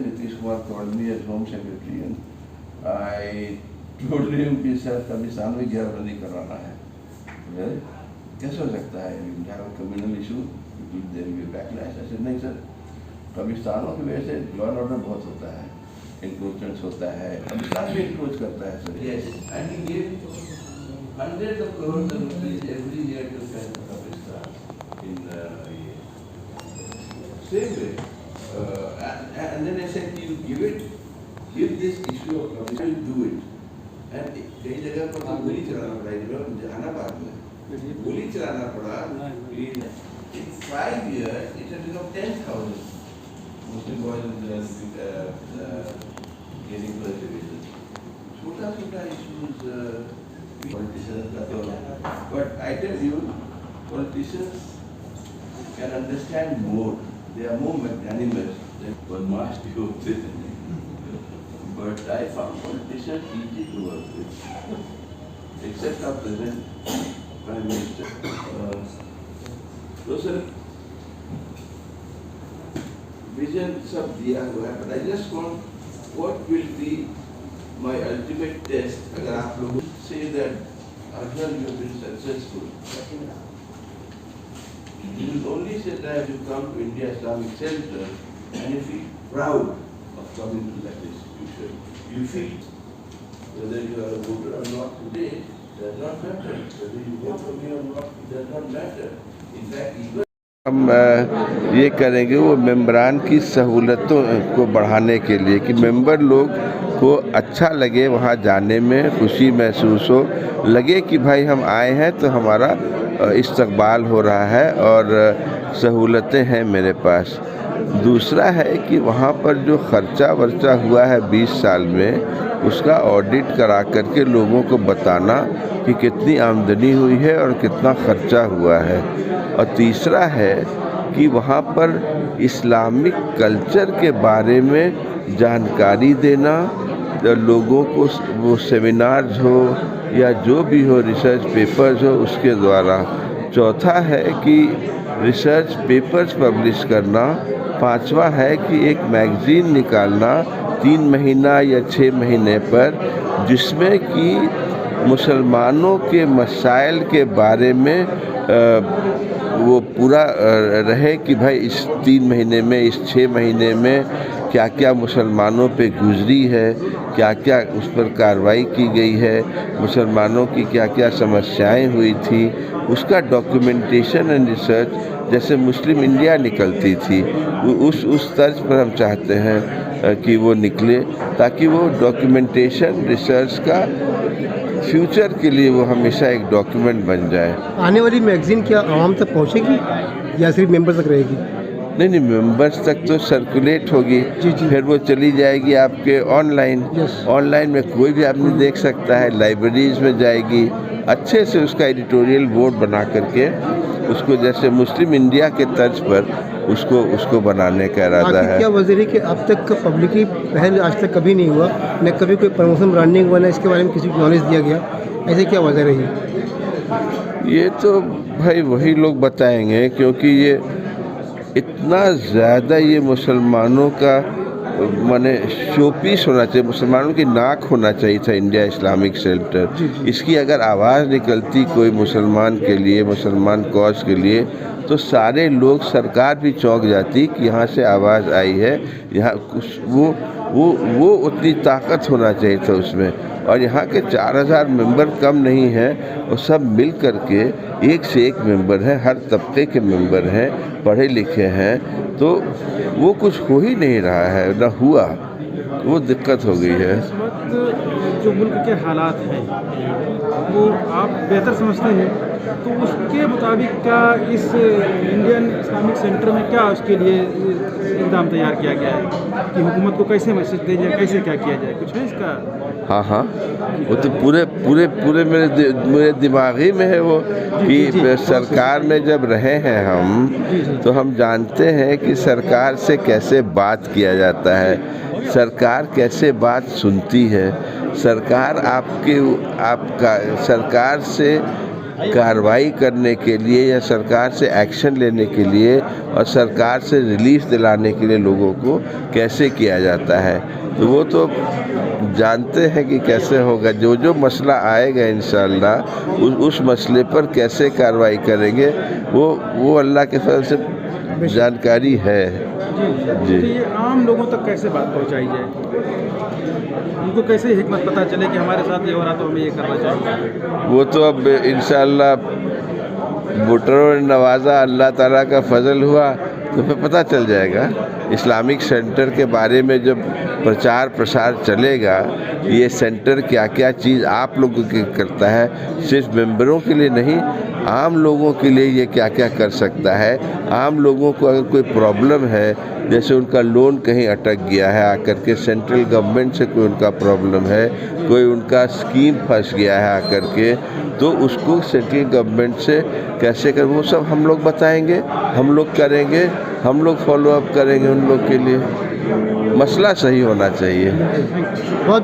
Nitish Kumar called me as Home Secretary and I told him कि sir कब्रिस्तान में घेराबंदी करवाना है. कैसे हो सकता है? We have a communal issue, there will be backlash. I said नहीं सर, कब्रिस्तानों की वजह से लॉ एंड ऑर्डर बहुत होता है, इंक्रोचमेंट होता है, कब्रिस्तान भी इंक्रोच करता है sir. Yes, and he gave hundreds of crores of rupees every year to send the Kabristan in same way. And then I said, you give this issue of Kabristan, do it. And कई जगह पर तो गोली चलाना पड़ा, जहानाबाद में गोली चलाना पड़ा. In 5 years, it has become 10,000 Muslim boys getting persecuted. छोटा issues politicians का तो, but I tell you, politicians can understand more. They are more magnanimous than Badmaash होते हैं. But I found politicians easy to work with, except our present Prime Minister. तो sir vision सब दिया हुआ है, but I just want what will be my ultimate test. अगर आप लोग say that Arjun you have been successful, you will only say that you come to India Islamic Center and you feel proud of coming to that institution. You feel whether you are a voter or not today does not matter. Whether you vote for me or not, it does not matter. In fact, even हम ये करेंगे वो मेंबरान की सहूलतों को बढ़ाने के लिए कि मेंबर लोग को अच्छा लगे, वहाँ जाने में खुशी महसूस हो, लगे कि भाई हम आए हैं तो हमारा इस्तकबाल हो रहा है और सहूलतें हैं मेरे पास. दूसरा है कि वहाँ पर जो खर्चा वर्चा हुआ है 20 साल में, उसका ऑडिट करा करके लोगों को बताना कि कितनी आमदनी हुई है और कितना खर्चा हुआ है. और तीसरा है कि वहाँ पर इस्लामिक कल्चर के बारे में जानकारी देना, लोगों को वो सेमिनार्स हो या जो भी हो, रिसर्च पेपर्स हो, उसके द्वारा. चौथा है कि रिसर्च पेपर्स पब्लिश करना. पांचवा है कि एक मैगज़ीन निकालना 3 महीना या 6 महीने पर, जिसमें कि मुसलमानों के मसाइल के बारे में वो पूरा रहे कि भाई इस 3 महीने में, इस 6 महीने में क्या क्या मुसलमानों पे गुजरी है, क्या क्या उस पर कार्रवाई की गई है, मुसलमानों की क्या क्या समस्याएं हुई थी, उसका डॉक्यूमेंटेशन एंड रिसर्च जैसे मुस्लिम इंडिया निकलती थी, उस तर्ज पर हम चाहते हैं कि वो निकले, ताकि वो डॉक्यूमेंटेशन रिसर्च का फ्यूचर के लिए वो हमेशा एक डॉक्यूमेंट बन जाए. आने वाली मैगज़ीन क्या आवाम तक पहुंचेगी या सिर्फ मेंबर तक रहेगी? नहीं, मेंबर्स तक तो सर्कुलेट होगी. फिर वो चली जाएगी आपके ऑनलाइन. ऑनलाइन में कोई भी आदमी देख सकता है, लाइब्रेरीज में जाएगी. अच्छे से उसका एडिटोरियल बोर्ड बना करके उसको जैसे मुस्लिम इंडिया के तर्ज पर उसको बनाने का इरादा है. क्या वजह है कि अब तक पब्लिकली पहल आज तक कभी नहीं हुआ, न कभी कोई प्रमोशन ब्रांडिंग हुआ, न इसके बारे में किसी को नॉलेज दिया गया, ऐसे क्या वजह रही? ये तो भाई वही लोग बताएंगे, क्योंकि ये इतना ज़्यादा ये मुसलमानों का माने शोपीस होना चाहिए, मुसलमानों की नाक होना चाहिए था इंडिया इस्लामिक सेंटर. इसकी अगर आवाज़ निकलती कोई मुसलमान के लिए, मुसलमान कॉज के लिए, तो सारे लोग, सरकार भी चौंक जाती कि यहाँ से आवाज़ आई है. यहाँ वो उतनी ताकत होना चाहिए था उसमें. और यहाँ के 4000 मेंबर कम नहीं हैं, और सब मिल कर के एक से एक मेंबर हैं, हर तबके के मेंबर हैं, पढ़े लिखे हैं. तो वो कुछ हो ही नहीं रहा है, ना हुआ, वो दिक्कत हो गई है. जो मुल्क के हालात हैं वो आप बेहतर समझते हैं, तो उसके मुताबिक क्या इस इंडियन इस्लामिक सेंटर में क्या उसके लिए इक़दाम तैयार किया गया है कि हुकूमत को कैसे मैसेज दिया जाए, कैसे क्या किया जाए, कुछ है इसका? हाँ, वो तो पूरे मेरे दिमागी में है वो कि सरकार में जब रहे हैं हम, तो हम जानते हैं कि सरकार से कैसे बात किया जाता है, सरकार कैसे बात सुनती है, सरकार सरकार से कार्रवाई करने के लिए या सरकार से एक्शन लेने के लिए और सरकार से रिलीफ दिलाने के लिए लोगों को कैसे किया जाता है, तो वो तो जानते हैं कि कैसे होगा। जो जो मसला आएगा इंशाअल्लाह उस मसले पर कैसे कार्रवाई करेंगे वो अल्लाह के फजल से जानकारी है। जी, तो ये आम लोगों तक कैसे बात पहुंचाई जाए, उनको कैसे हिकमत पता चले कि हमारे साथ ये हो रहा तो हमें ये करना चाहिए? वो तो अब इंशाअल्लाह वोटरों ने नवाजा, अल्लाह ताला का फजल हुआ तो फिर पता चल जाएगा। इस्लामिक सेंटर के बारे में जब प्रचार प्रसार चलेगा, ये सेंटर क्या क्या चीज़ आप लोगों के करता है, सिर्फ मेंबरों के लिए नहीं, आम लोगों के लिए ये क्या क्या कर सकता है। आम लोगों को अगर कोई प्रॉब्लम है, जैसे उनका लोन कहीं अटक गया है आकर के, सेंट्रल गवर्नमेंट से कोई उनका प्रॉब्लम है, कोई उनका स्कीम फंस गया है आकर के, तो उसको सेंट्रल गवर्नमेंट से कैसे कर, वो सब हम लोग बताएंगे, हम लोग करेंगे, हम लोग फॉलो अप करेंगे उन लोग के लिए। मसला सही होना चाहिए। बहुत